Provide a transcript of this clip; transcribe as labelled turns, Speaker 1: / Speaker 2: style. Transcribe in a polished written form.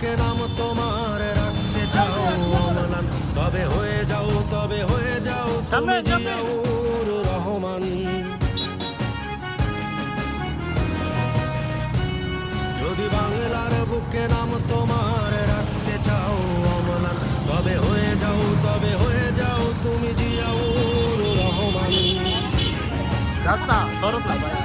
Speaker 1: বুকে নাম তোমার রাখতে চাও অম্লান, তবে হয়ে যাও তুমি জিয়াউর রহমান। যদি বাংলার বুকে নাম তোমার রাখতে চাও অম্লান, তবে হয়ে যাও তুমি জিয়াউর রহমান।
Speaker 2: রাস্তা সরব না ভাই।